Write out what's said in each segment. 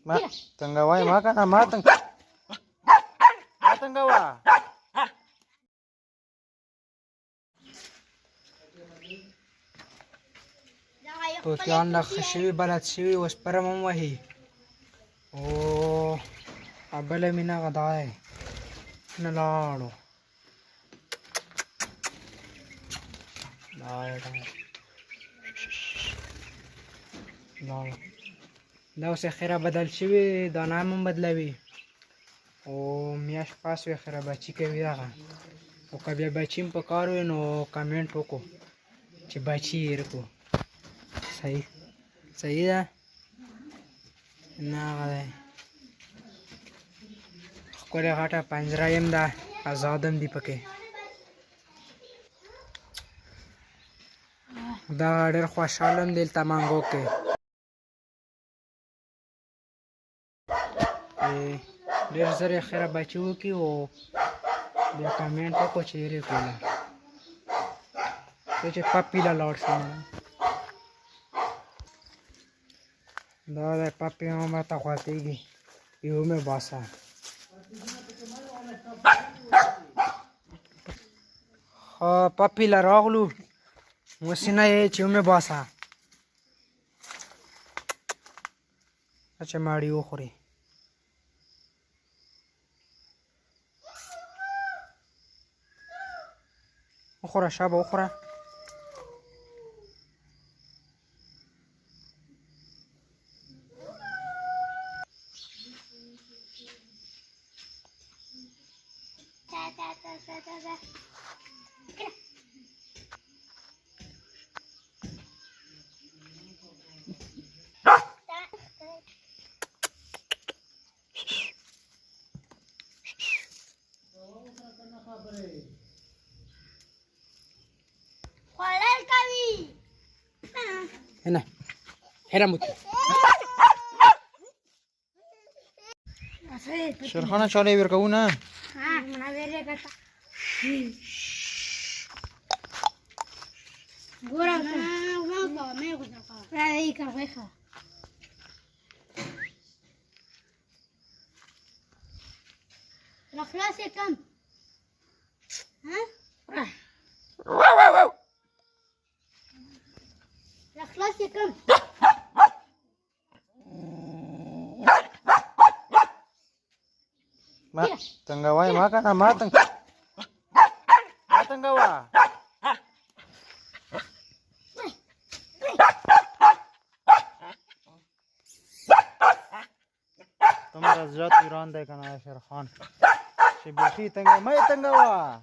ما تنګوای ما کنه ما تنګوا توتیان لا خشوي بلد شوي اوس پرم هم وهي او ابله مینا غدای نه لاړو دا اوس خیره بدل شوي دا نام هم بدلوي او میاشت پاس وي خیره بچي کوي دغه او که بیا بچي هم په کار وي نو کمنټ وکړو چې بچي یې رکړو صحیح ده نه هغه دی ښکلې غټه پنجره یم ده ازاد هم دي پکې دا ډېر خوشحاله یم دلته منګو کې ډېر زر یې خیره بچي وکړي او بیا کمنټ وکړو چې یې رکړو چې پپي له لاړ شي دا د پپي هم راته خوښېږي یو مې باسه پپي له راغلو اوسینه یې چې ومې باسه چې ماړي وخوري وخوره شابه وخوره هنا حرمت شرخانه چاله ورکو نه خلاص كم ها خلاص كم ما تنګوای ما کنه ما تنګوا تمہارا زیات ایران دی کنه شرخان چې بیخي تنګوا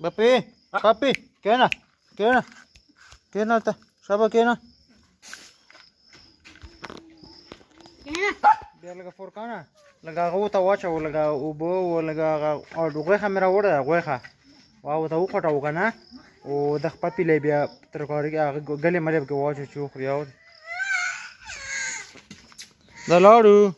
papi kena ta siapa kena biar laga forkana laga gauta wacha laga ubo laga aduge kamera wora goeha waaw ta uqata ugana o dak papi le bia terkori gale mare ke wacha chu khriyaw da laru